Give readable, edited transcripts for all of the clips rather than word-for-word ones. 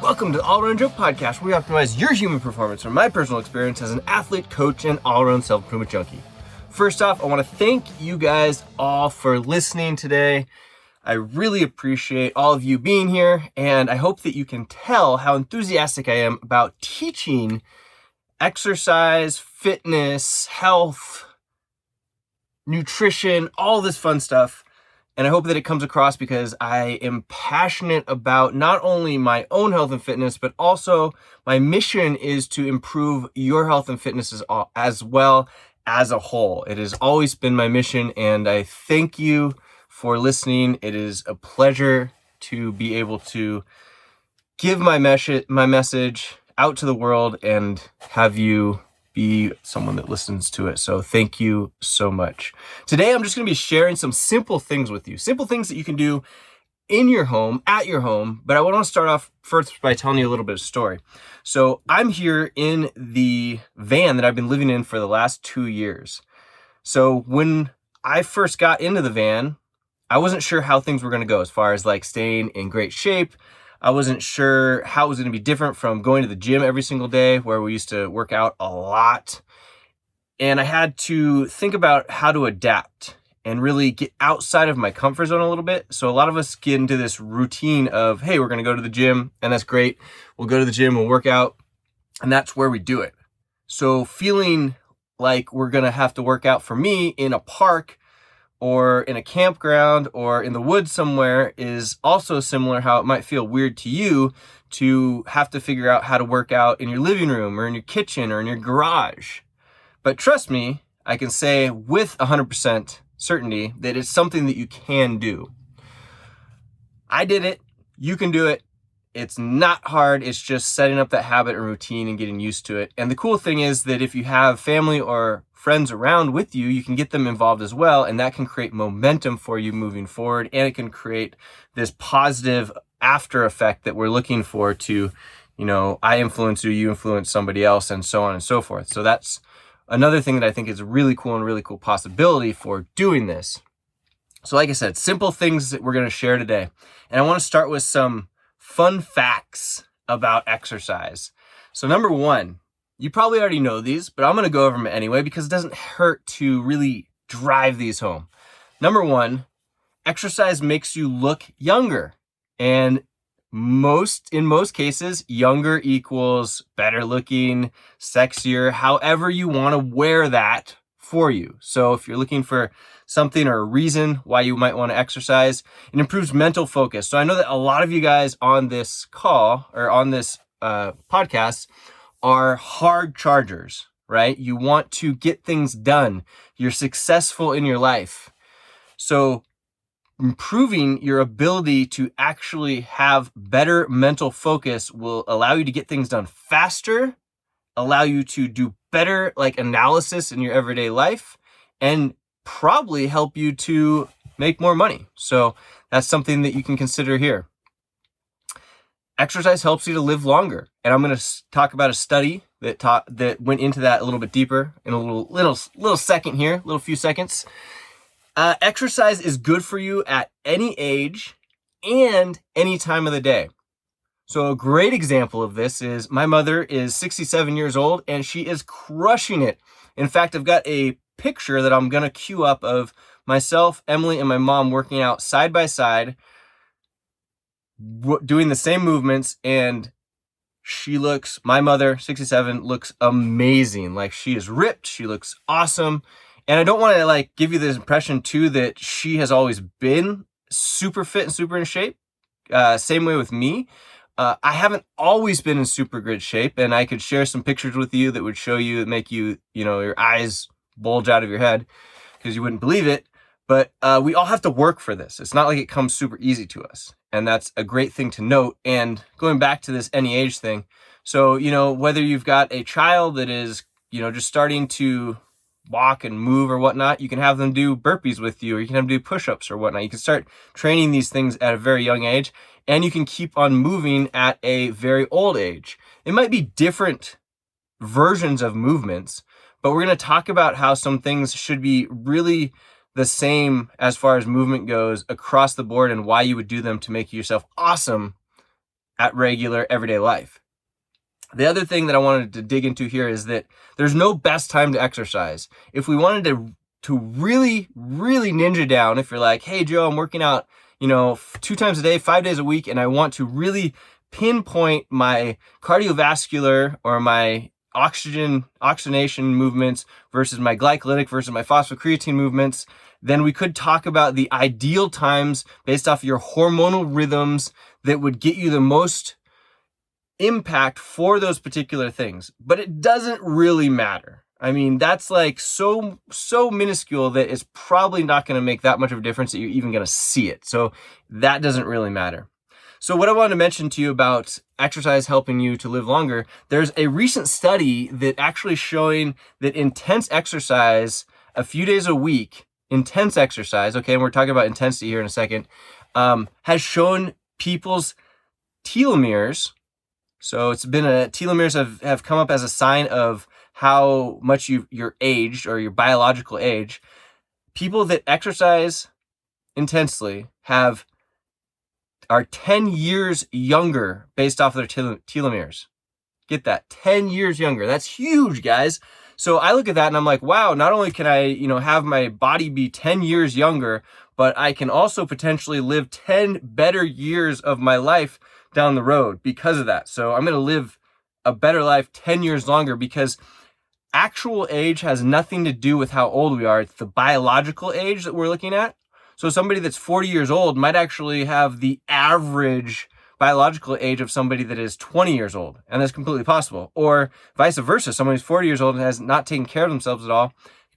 Welcome to the All Around Joke Podcast, where we optimize your human performance from my personal experience as an athlete, coach, and all-around self-improvement junkie. First off, I want to thank you guys all for listening today. I really appreciate all of you being here, and I hope that you can tell how enthusiastic I am about teaching exercise, fitness, health, nutrition, all this fun stuff. And I hope that it comes across because I am passionate about not only my own health and fitness, but also my mission is to improve your health and fitness as well as a whole. It has always been my mission, and I thank you for listening. It is a pleasure to be able to give my message out to the world and have you be someone that listens to it. So thank you so much. Today, I'm just going to be sharing some simple things with you. Simple things that you can do in your home, at your home. But I want to start off first by telling you a little bit of story. So I'm here in the van that I've been living in for the last 2 years. So when I first got into the van, I wasn't sure how things were going to go as far as like staying in great shape. I wasn't sure how it was going to be different from going to the gym every single day, where we used to work out a lot. And I had to think about how to adapt and really get outside of my comfort zone a little bit. So a lot of us get into this routine of, hey, we're going to go to the gym, and that's great. We'll go to the gym, we'll work out, and that's where we do it. So feeling like we're going to have to work out, for me, in a park or in a campground or in the woods somewhere is also similar how it might feel weird to you to have to figure out how to work out in your living room or in your kitchen or in your garage. But trust me, I can say with 100% certainty that it's something that you can do. I did it. You can do it. It's not hard. It's just setting up that habit and routine and getting used to it. And the cool thing is that if you have family or friends around with you, you can get them involved as well. And that can create momentum for you moving forward. And it can create this positive after effect that we're looking for to, I influence you, you influence somebody else, and so on and so forth. So that's another thing that I think is a really cool possibility for doing this. So like I said, simple things that we're going to share today. And I want to start with some fun facts about exercise. So number one, you probably already know these, but I'm going to go over them anyway because it doesn't hurt to really drive these home. Number one, exercise makes you look younger. And in most cases, younger equals better looking, sexier, however you want to wear that for you. So if you're looking for something or a reason why you might want to exercise, it improves mental focus. So I know that a lot of you guys on this call or on this podcast are hard chargers, right? You want to get things done. You're successful in your life. So improving your ability to actually have better mental focus will allow you to get things done faster, allow you to do better analysis in your everyday life, and probably help you to make more money. So that's something that you can consider here. Exercise helps you to live longer. And I'm going to talk about a study that went into that a little bit deeper in a little second here, few seconds. Exercise is good for you at any age and any time of the day. So a great example of this is my mother is 67 years old and she is crushing it. In fact, I've got a picture that I'm going to queue up of myself, Emily, and my mom working out side by side, doing the same movements, and my mother, 67, looks amazing. Like, she is ripped, she looks awesome. And I don't want to give you this impression too that she has always been super fit and super in shape. Same way with me. I haven't always been in super good shape, and I could share some pictures with you that would show you, that make you, your eyes bulge out of your head because you wouldn't believe it. But we all have to work for this. It's not like it comes super easy to us. And that's a great thing to note. And going back to this any age thing. So, whether you've got a child that is, just starting to walk and move or whatnot, you can have them do burpees with you, or you can have them do push-ups or whatnot. You can start training these things at a very young age, and you can keep on moving at a very old age. It might be different versions of movements, but we're going to talk about how some things should be really the same as far as movement goes across the board, and why you would do them to make yourself awesome at regular everyday life. The other thing that I wanted to dig into here is that there's no best time to exercise. If we wanted to really, really ninja down, if you're like, hey Joe, I'm working out, 2 times a day, 5 days a week, and I want to really pinpoint my cardiovascular or my oxygenation movements versus my glycolytic versus my phosphocreatine movements, then we could talk about the ideal times based off your hormonal rhythms that would get you the most impact for those particular things. But it doesn't really matter. I mean, that's like so minuscule that it's probably not going to make that much of a difference that you're even going to see it. So that doesn't really matter. So what I wanted to mention to you about exercise helping you to live longer, there's a recent study that actually showing that intense exercise, a few days a week, intense exercise, okay, and we're talking about intensity here in a second, has shown people's telomeres. So it's been telomeres have come up as a sign of how much you're aged or your biological age. People that exercise intensely are 10 years younger based off of their telomeres. Get that, 10 years younger. That's huge, guys. So I look at that and I'm like, wow, not only can I, have my body be 10 years younger, but I can also potentially live 10 better years of my life down the road because of that. So I'm going to live a better life 10 years longer because actual age has nothing to do with how old we are. It's the biological age that we're looking at. So somebody that's 40 years old might actually have the average biological age of somebody that is 20 years old. And that's completely possible. Or vice versa. Someone who's 40 years old and has not taken care of themselves at all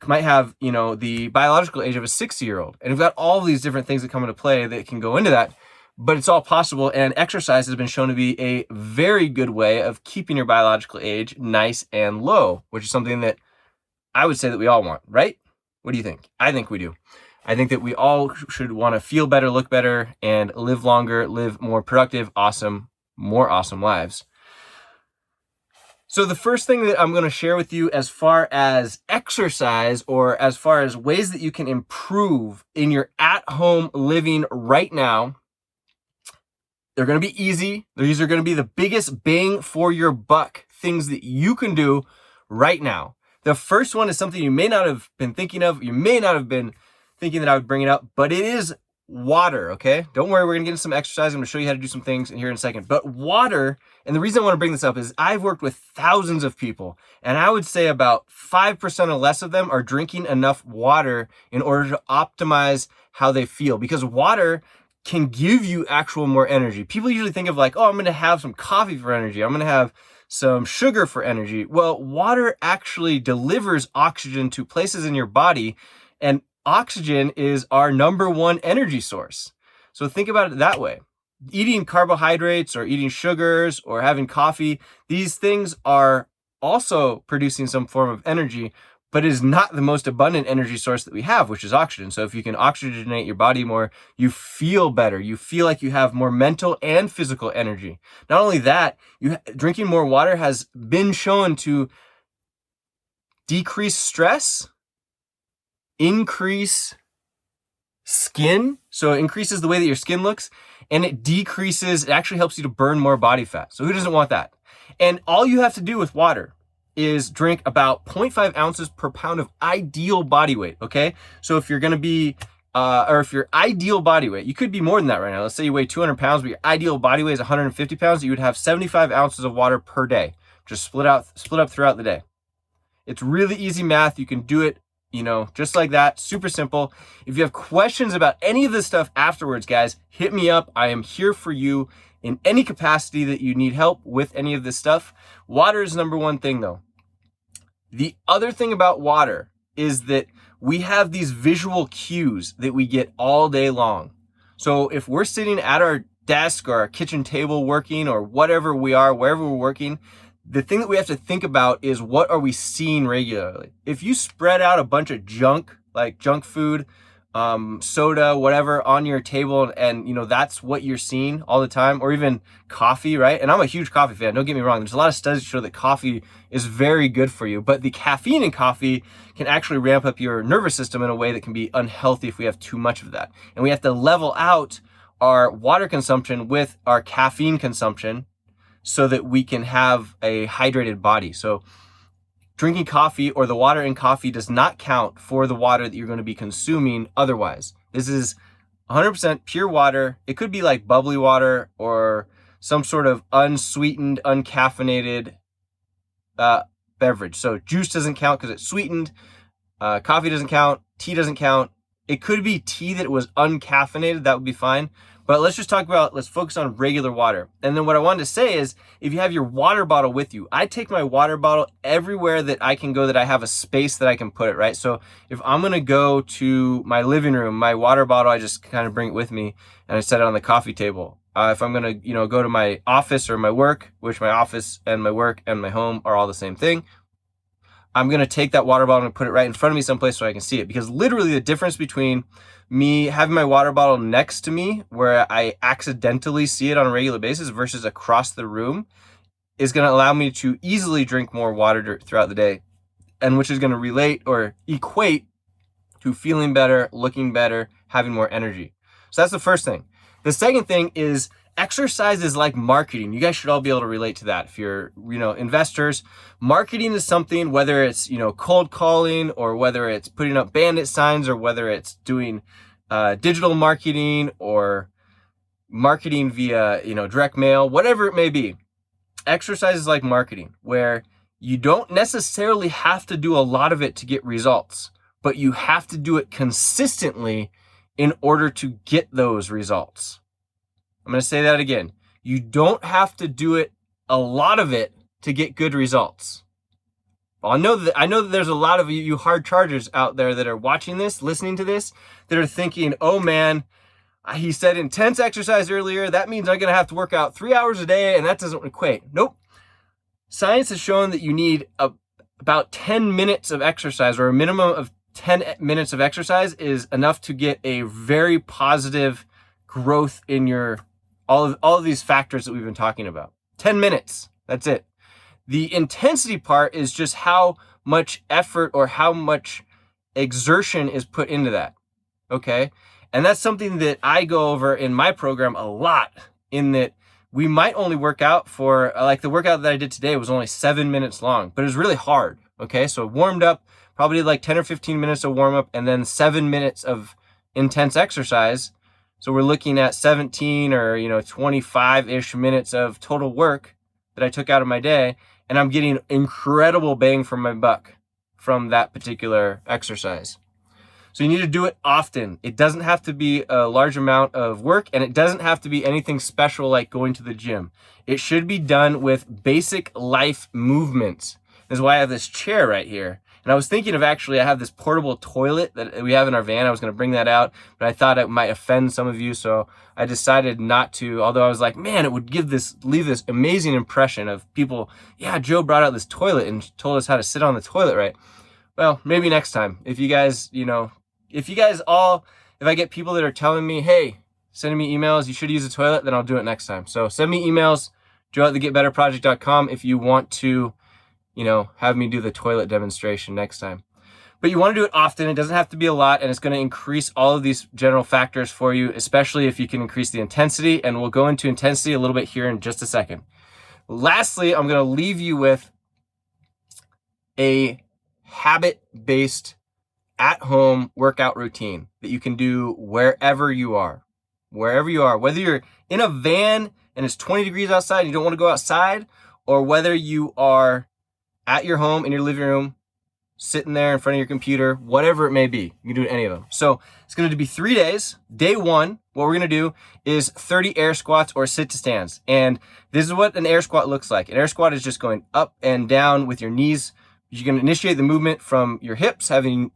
might have, the biological age of a 60-year-old. And we've got all these different things that come into play that can go into that. But it's all possible, and exercise has been shown to be a very good way of keeping your biological age nice and low, which is something that I would say that we all want, right? What do you think? I think we do. I think that we all should want to feel better, look better, and live longer, live more productive, more awesome lives. So the first thing that I'm going to share with you as far as exercise or as far as ways that you can improve in your at-home living right now, they're going to be easy. These are going to be the biggest bang for your buck things that you can do right now. The first one is something you may not have been thinking of. You may not have been thinking that I would bring it up, but it is water, okay? Don't worry, we're going to get into some exercise. I'm going to show you how to do some things in here in a second. But water, and the reason I want to bring this up is I've worked with thousands of people, and I would say about 5% or less of them are drinking enough water in order to optimize how they feel, because water can give you actual more energy. People usually think of like, oh, I'm going to have some coffee for energy. I'm going to have some sugar for energy. Well, water actually delivers oxygen to places in your body, and oxygen is our number one energy source. So think about it that way. Eating carbohydrates or eating sugars or having coffee, these things are also producing some form of energy, but it is not the most abundant energy source that we have, which is oxygen. So if you can oxygenate your body more, you feel better. You feel like you have more mental and physical energy. Not only that, drinking more water has been shown to decrease stress, increase skin. So it increases the way that your skin looks, and it actually helps you to burn more body fat. So who doesn't want that? And all you have to do with water is drink about 0.5 ounces per pound of ideal body weight, okay? So if you're gonna be, or if your ideal body weight, you could be more than that right now. Let's say you weigh 200 pounds, but your ideal body weight is 150 pounds, you would have 75 ounces of water per day. Just split up throughout the day. It's really easy math. You can do it, just like that, super simple. If you have questions about any of this stuff afterwards, guys, hit me up. I am here for you in any capacity that you need help with any of this stuff. Water is number one thing though. The other thing about water is that we have these visual cues that we get all day long. So if we're sitting at our desk or our kitchen table working or whatever we are, wherever we're working, the thing that we have to think about is what are we seeing regularly? If you spread out a bunch of junk, like junk food, soda, whatever on your table, and that's what you're seeing all the time, or even coffee, right? And I'm a huge coffee fan, don't get me wrong. There's a lot of studies that show that coffee is very good for you, but the caffeine in coffee can actually ramp up your nervous system in a way that can be unhealthy if we have too much of that. And we have to level out our water consumption with our caffeine consumption so that we can have a hydrated body. So drinking coffee or the water in coffee does not count for the water that you're going to be consuming otherwise. This is 100% pure water. It could be like bubbly water or some sort of unsweetened, uncaffeinated beverage. So juice doesn't count because it's sweetened. Coffee doesn't count. Tea doesn't count. It could be tea that was uncaffeinated. That would be fine. But let's focus on regular water. And then what I wanted to say is, if you have your water bottle with you, I take my water bottle everywhere that I can go, that I have a space that I can put it, right? So if I'm going to go to my living room, my water bottle, I just kind of bring it with me and I set it on the coffee table. If I'm going to, go to my office or my work, which my office and my work and my home are all the same thing, I'm going to take that water bottle and put it right in front of me someplace so I can see it. Because literally the difference between me having my water bottle next to me, where I accidentally see it on a regular basis, versus across the room, is going to allow me to easily drink more water throughout the day, and which is going to relate or equate to feeling better, looking better, having more energy. So that's the first thing. The second thing is, exercise is like marketing. You guys should all be able to relate to that. If you're, investors, marketing is something, whether it's, cold calling, or whether it's putting up bandit signs, or whether it's doing digital marketing or marketing via, direct mail, whatever it may be. Exercise is like marketing, where you don't necessarily have to do a lot of it to get results, but you have to do it consistently in order to get those results. I'm going to say that again. You don't have to do it, a lot of it, to get good results. Well, I know that there's a lot of you hard chargers out there that are watching this, listening to this, that are thinking, oh man, he said intense exercise earlier. That means I'm going to have to work out 3 hours a day, and that doesn't equate. Nope. Science has shown that you need about 10 minutes of exercise, or a minimum of 10 minutes of exercise is enough to get a very positive growth in your all of these factors that we've been talking about. 10 minutes. That's it. The intensity part is just how much effort or how much exertion is put into that. Okay? And that's something that I go over in my program a lot, in that we might only work out for, like the workout that I did today was only 7 minutes long, but it was really hard. Okay? So warmed up, probably did like 10 or 15 minutes of warm up, and then 7 minutes of intense exercise. So we're looking at 17 or 25-ish minutes of total work that I took out of my day, and I'm getting incredible bang for my buck from that particular exercise. So you need to do it often. It doesn't have to be a large amount of work, and it doesn't have to be anything special like going to the gym. It should be done with basic life movements. This is why I have this chair right here. And I was thinking of, I have this portable toilet that we have in our van. I was going to bring that out, but I thought it might offend some of you, so I decided not to. Although I was like, man, it would leave this amazing impression of people, yeah, Joe brought out this toilet and told us how to sit on the toilet, right? Well, maybe next time. If I get people that are telling me, hey, sending me emails, you should use the toilet, then I'll do it next time. So send me emails, joe@thegetbetterproject.com, if you want to have me do the toilet demonstration next time. But you want to do it often. It doesn't have to be a lot, and it's going to increase all of these general factors for you, especially if you can increase the intensity, and we'll go into intensity a little bit here in just a second. Lastly, I'm going to leave you with a habit-based at-home workout routine that you can do wherever you are. Whether you're in a van and it's 20 degrees outside and you don't want to go outside, or whether you are at your home, in your living room, sitting there in front of your computer, whatever it may be. You can do any of them. So it's going to be 3 days. Day one, what we're going to do is 30 air squats or sit to stands. And this is what an air squat looks like. An air squat is just going up and down with your knees. You can initiate the movement from your hips, dropping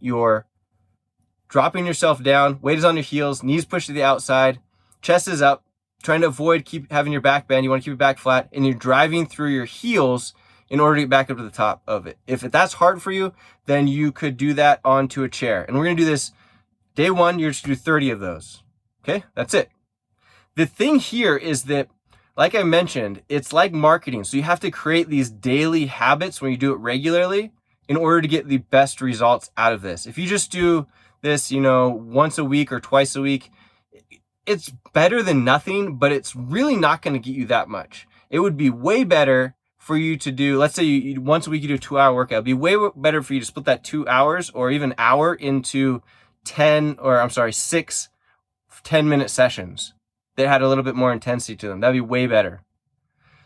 yourself down, weight is on your heels, knees pushed to the outside, chest is up, trying to keep having your back bend. You want to keep your back flat, and you're driving through your heels in order to get back up to the top of it. If that's hard for you, then you could do that onto a chair. And we're going to do this day one. You're just going to do 30 of those. Okay, that's it. The thing here is that, like I mentioned, it's like marketing. So you have to create these daily habits when you do it regularly in order to get the best results out of this. If you just do this, once a week or twice a week, it's better than nothing, but it's really not going to get you that much. It would be way better for you to do, let's say once a week you do a 2-hour workout. It'd be way better for you to split that 2 hours or even hour into 6 10-minute sessions that had a little bit more intensity to them. That'd be way better.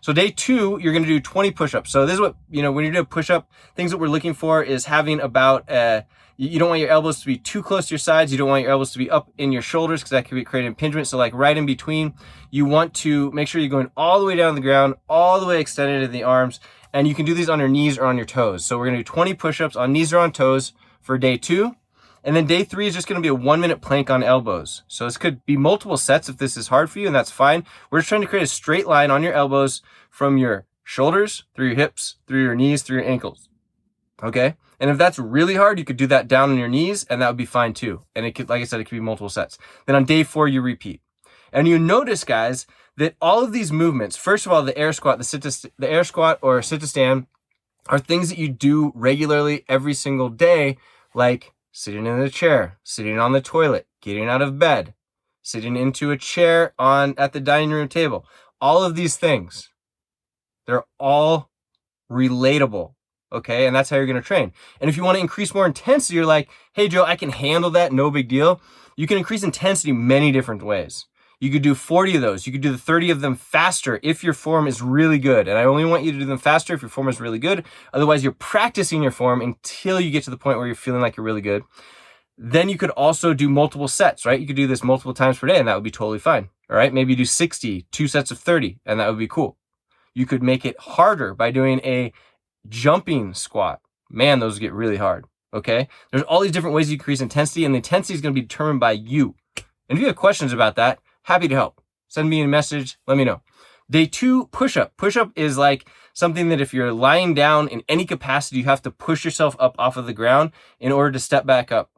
So day 2, you're going to do 20 push-ups. So this is what, when you do a push-up, things that we're looking for is having about, you don't want your elbows to be too close to your sides. You don't want your elbows to be up in your shoulders because that could create impingement. So like right in between, you want to make sure you're going all the way down the ground, all the way extended in the arms. And you can do these on your knees or on your toes. So we're going to do 20 push-ups on knees or on toes for day 2. And then day 3 is just going to be a 1-minute plank on elbows. So this could be multiple sets if this is hard for you, and that's fine. We're just trying to create a straight line on your elbows from your shoulders, through your hips, through your knees, through your ankles. Okay? And if that's really hard, you could do that down on your knees, and that would be fine too. And it could, like I said, it could be multiple sets. Then on day 4, you repeat. And you notice, guys, that all of these movements, first of all, the air squat, the air squat or sit to stand, are things that you do regularly every single day, like sitting in a chair, sitting on the toilet, getting out of bed, sitting into a chair at the dining room table. All of these things, they're all relatable, okay? And that's how you're going to train. And if you want to increase more intensity, you're like, hey, Joe, I can handle that, no big deal. You can increase intensity many different ways. You could do 40 of those. You could do the 30 of them faster if your form is really good. And I only want you to do them faster if your form is really good. Otherwise, you're practicing your form until you get to the point where you're feeling like you're really good. Then you could also do multiple sets, right? You could do this multiple times per day, and that would be totally fine. All right, maybe you do 60, 2 sets of 30, and that would be cool. You could make it harder by doing a jumping squat. Man, those get really hard, okay? There's all these different ways you increase intensity, and the intensity is going to be determined by you. And if you have questions about that, happy to help. Send me a message, let me know. Day 2, push-up. Push-up is like something that if you're lying down in any capacity, you have to push yourself up off of the ground in order to step back up.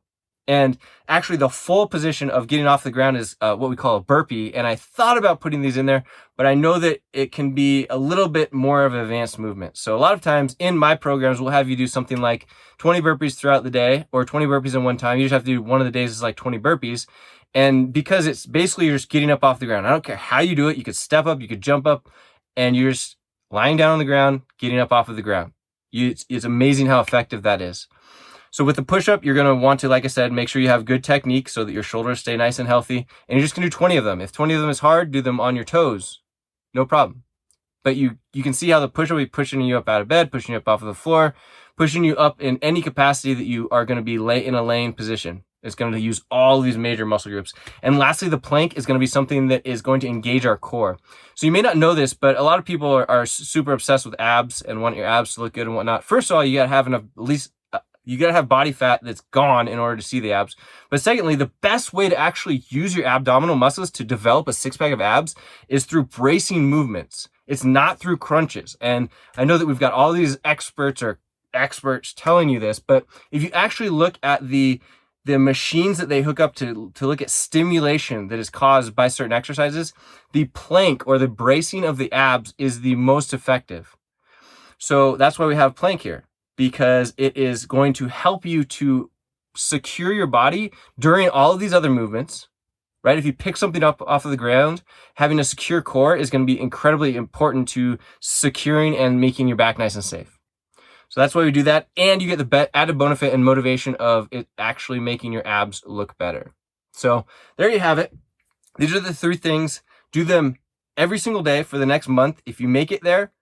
And actually the full position of getting off the ground is what we call a burpee. And I thought about putting these in there, but I know that it can be a little bit more of an advanced movement. So a lot of times in my programs, we'll have you do something like 20 burpees throughout the day or 20 burpees in one time. You just have to do one of the days is like 20 burpees. And because it's basically you're just getting up off the ground. I don't care how you do it. You could step up, you could jump up, and you're just lying down on the ground, getting up off of the ground. It's amazing how effective that is. So with the push-up, you're going to want to, like I said, make sure you have good technique so that your shoulders stay nice and healthy. And you're just going to do 20 of them. If 20 of them is hard, do them on your toes. No problem. But you can see how the push-up will be pushing you up out of bed, pushing you up off of the floor, pushing you up in any capacity that you are going to be in a laying position. It's going to use all of these major muscle groups. And lastly, the plank is going to be something that is going to engage our core. So you may not know this, but a lot of people are super obsessed with abs and want your abs to look good and whatnot. First of all, you got to have enough, at least you got to have body fat that's gone in order to see the abs. But secondly, the best way to actually use your abdominal muscles to develop a six-pack of abs is through bracing movements. It's not through crunches. And I know that we've got all these experts telling you this, but if you actually look at the machines that they hook up to look at stimulation that is caused by certain exercises, the plank or the bracing of the abs is the most effective. So that's why we have plank here, because it is going to help you to secure your body during all of these other movements, right? If you pick something up off of the ground, having a secure core is going to be incredibly important to securing and making your back nice and safe. So that's why we do that. And you get the added benefit and motivation of it actually making your abs look better. So there you have it. These are the 3 things. Do them every single day for the next month. If you make it there,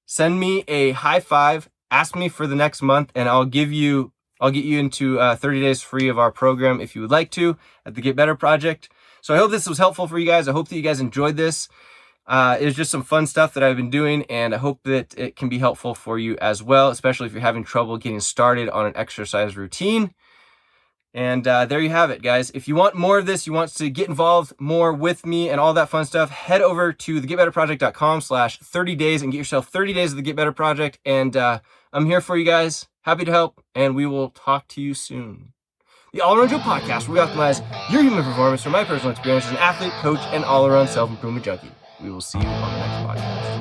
send me a high five, ask me for the next month, and I'll get you into 30 days free of our program if you would like to at the Get Better Project. So I hope this was helpful for you guys. I hope that you guys enjoyed this. It was just some fun stuff that I've been doing, and I hope that it can be helpful for you as well, especially if you're having trouble getting started on an exercise routine. And there you have it, guys. If you want more of this, you want to get involved more with me and all that fun stuff, head over to thegetbetterproject.com/30 days and get yourself 30 days of the Get Better Project. And I'm here for you guys. Happy to help, and we will talk to you soon. The All Around Joe Podcast, where we optimize your human performance from my personal experience as an athlete, coach, and all-around self-improvement junkie. We will see you on the next podcast.